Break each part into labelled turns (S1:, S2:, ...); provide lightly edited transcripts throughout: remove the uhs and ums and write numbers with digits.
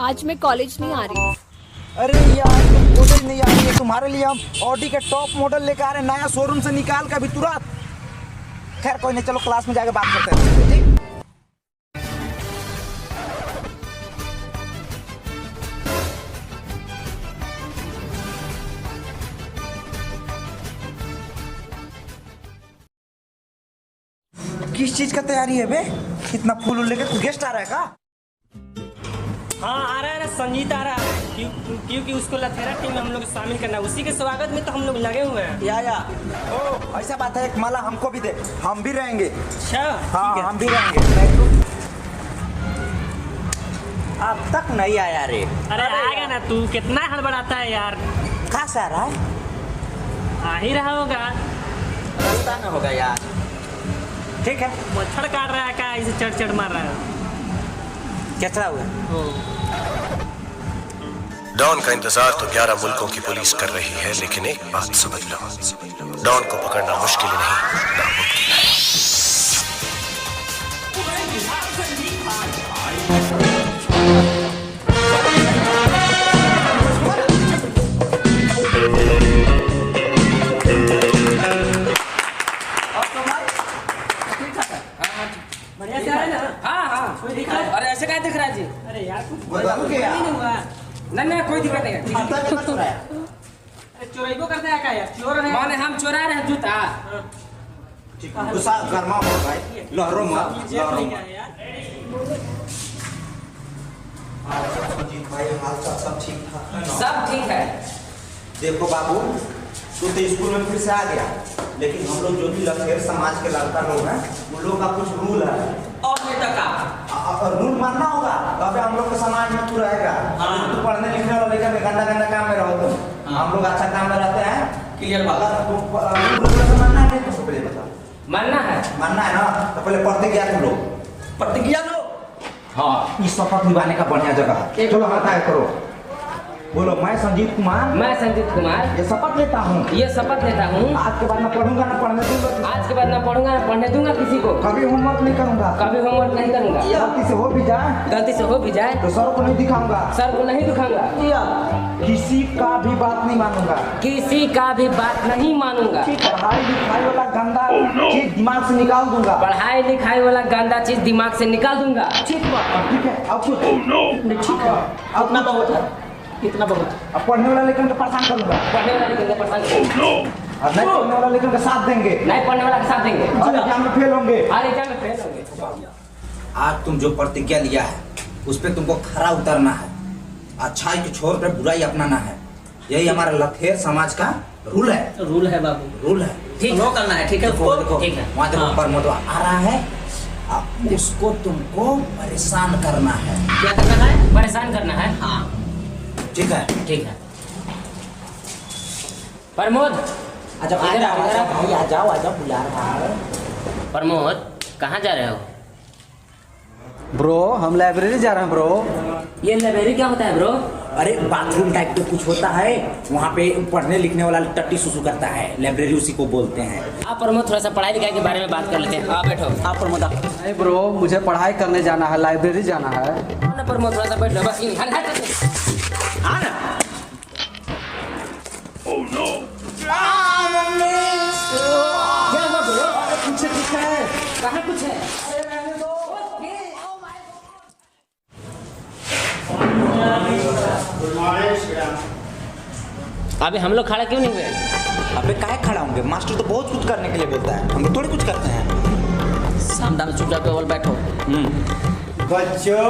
S1: आज मैं कॉलेज नहीं आ रही।
S2: अरे यार तुम कॉलेज नहीं आ रही है, तुम्हारे लिए हम ऑडी के टॉप मॉडल लेकर आ रहे हैं, नया शोरूम से निकाल कर अभी तुरंत। खैर कोई नहीं, चलो क्लास में जाके बात करते हैं, ठीक? किस चीज का तैयारी है बे? इतना फूल लेके तू गेस्ट आ रहा है का?
S3: हाँ आ रहा है ना, संजीत आ रहा है क्योंकि उसको लथेरा टीम में हम लोग शामिल करना है। उसी के स्वागत में तो हम लोग लगे हुए हैं।
S2: या ओ ऐसा बात है, एक माला हमको भी दे, हम भी रहेंगे।
S3: अच्छा
S2: हाँ हम भी रहेंगे। अब तक नहीं आया रे।
S3: अरे आएगा ना, तू कितना हड़बड़ाता है यार।
S2: कहाँ से आ रहा है?
S3: आ ही रहा होगा।
S2: रास्ता ना होगा यार। ठीक है।
S3: मच्छर काट रहा है क्या, इसे चढ़ चढ़ मार रहा है।
S2: कैसा हुआ?
S4: डॉन का इंतजार तो 11 मुल्कों की पुलिस कर रही है, लेकिन एक बात समझ लो, डॉन को पकड़ना मुश्किल नहीं, नामुमकिन है।
S3: बढ़िया से है ना? हाँ कोई दिक्कत? अरे ऐसे क्या दिख रहा है जी? अरे यार कुछ नहीं हुआ। नहीं कोई दिक्कत नहीं है। अरे चोराइबो करते हैं क्या यार? चोर है माने हम चोरा रहे हैं जूता।
S2: गुस्सा गर्मा हो भाई, लहरों मत संजीत भाई, हाल चाल सब ठीक ठाक है ना?
S3: सब ठीक है।
S2: देखो बाबू, तू तो स्कूल में फिर से आ गया, लेकिन हम लोग जो भी लखेर समाज के लड़का लोग हैं, उन लोग का कुछ रूल है
S3: और बेटा का
S2: रूल मानना होगा, तबे हम लोग के समाज में तू रहेगा। तू पढ़ने लिखने वाला लेकर गंदा गंदा काम में रहो तुम, हम लोग अच्छा काम में रहते हैं।
S3: क्लियर बात।
S2: तुम मानना है नहीं? पहले बता। मानना है ना, तो पहले पढ़ते गया तुम लोग,
S3: प्रतिज्ञा लो।
S2: हाँ इस शपथ निभाने का बढ़िया जगह है। चलो हाथ आए करो, बोलो मैं संजीत कुमार ये शपथ लेता हूँ आज के बाद ना पढ़ूंगा ना पढ़ने दूंगा किसी को, कभी होमवर्क नहीं करूंगा, गलती से हो भी जाए तो सर को नहीं दिखाऊंगा, किसी का भी बात नहीं मानूंगा, पढ़ाई लिखाई वाला गंदा चीज दिमाग से निकाल दूंगा। ठीक है अब कुछ ठीक है, अपना बहुत है, कितना बहुत। अब पढ़ने वाला लेकर परेशान करूंगा, और नहीं पढ़ने वाला लेकर साथ देंगे, और एग्जाम में फेल होंगे। आज तुम जो प्रतिज्ञा लिया है उस पे तुमको खरा उतरना है, अच्छाई को छोड़ कर बुराई अपनाना है। यही हमारा लखेर समाज का रूल है बाबू, रूल है।
S3: ठीक है करना है। ठीक है
S2: देखो वहाँ देखो प्रमोद आ रहा है, उसको तुमको परेशान करना है।
S3: क्या करना है? परेशान करना है। हाँ
S2: ठीक है
S3: प्रमोद
S2: अच्छा भाई आ जाओ बुला रहा है।
S3: प्रमोद कहाँ जा रहे हो?
S5: ब्रो हम लाइब्रेरी जा रहे हैं ब्रो।
S3: ये लाइब्रेरी क्या होता है ब्रो?
S2: अरे बाथरूम टाइप का कुछ होता है, वहाँ पे पढ़ने लिखने वाला टट्टी सुसु करता है, लाइब्रेरी उसी को बोलते हैं।
S3: आप प्रमोद थोड़ा सा पढ़ाई लिखाई के बारे में बात कर लेते हैं। आप बैठो। आप प्रमोद
S5: नहीं ब्रो मुझे पढ़ाई करने जाना है, लाइब्रेरी जाना है।
S3: प्रमोद थोड़ा सा बैठो बस। कहाँ कुछ है? अभी हम लोग खड़ा क्यों नहीं हुए?
S2: अबे काहे खड़ा होंगे, मास्टर तो बहुत कुछ करने के लिए बोलता है, हम लोग थोड़ी कुछ करते हैं।
S3: सामने चुपचाप केवल बैठो।
S6: बच्चों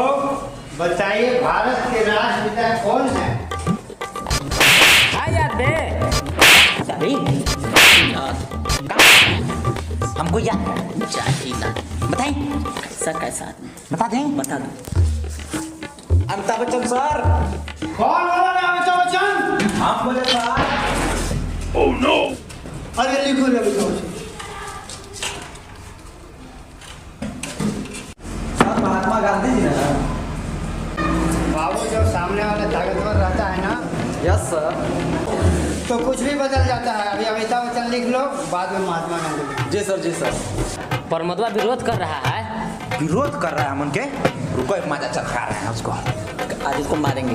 S6: बताइए भारत के राष्ट्रपिता कौन है?
S3: याद दे
S2: हमको याद बताएं
S3: कैसा
S2: बता दो। अमिताभ बच्चन सर।
S6: कौन बोला ना अमिताभ बच्चन?
S2: आप बोले सर।
S6: अरे लिखो
S5: सर महात्मा गांधी जी ना।
S6: बाबू जब सामने वाला ताकतवर रहता है ना,
S5: यस सर।
S6: तो कुछ भी बदल जाता है। अभी अमिताभ बच्चन लिख लो, बाद में महात्मा गांधी।
S5: जी सर।
S3: प्रमोदवा विरोध कर रहा है।
S2: विरोध कर रहा है अमन के, रुको एक मजा चखा रहे हैं उसको।
S5: आज इसको मारेंगे।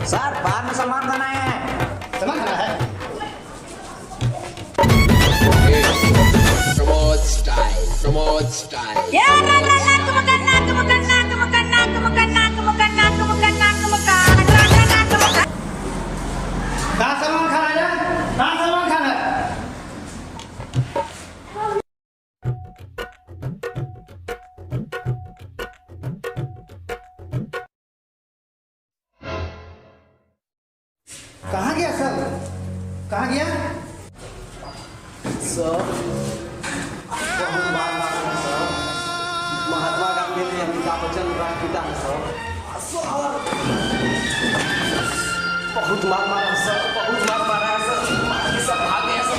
S2: सर बाहर में सलमान खान आए हैं।
S6: समझ रहा है? कहाँ सलमान खान आया? कहाँ सलमान खान है? कहाँ गया सर? कहाँ गया?
S5: सर बहुत मार मार रहे हैं सर। महात्मा गांधी ने अमिताभ बच्चन राष्ट्रपिता है सर। बहुत मार मारा है सर, बहुत मार मारा है सर। मार के सब भाग गए सर।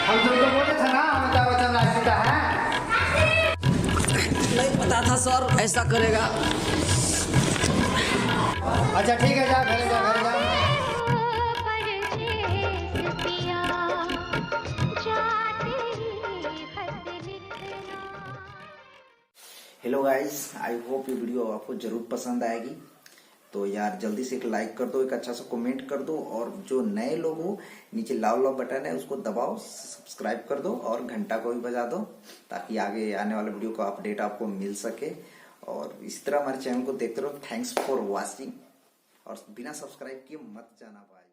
S6: हम तुमको बोले थे ना अमिताभ बच्चन राष्ट्रपिता है।
S5: नहीं पता था सर ऐसा करेगा।
S6: अच्छा ठीक है, जाओ घरे जाओ, घरे जाओ।
S2: हेलो गाइस, आई होप ये वीडियो आपको जरूर पसंद आएगी। तो यार जल्दी से एक लाइक कर दो, एक अच्छा सा कमेंट कर दो, और जो नए लोग हो नीचे लाल लाल बटन है उसको दबाओ, सब्सक्राइब कर दो और घंटा को भी बजा दो, ताकि आगे आने वाले वीडियो का अपडेट आपको मिल सके। और इस तरह हमारे चैनल को देखते रहो। थैंक्स फॉर वॉचिंग, और बिना सब्सक्राइब किए मत जाना पाए।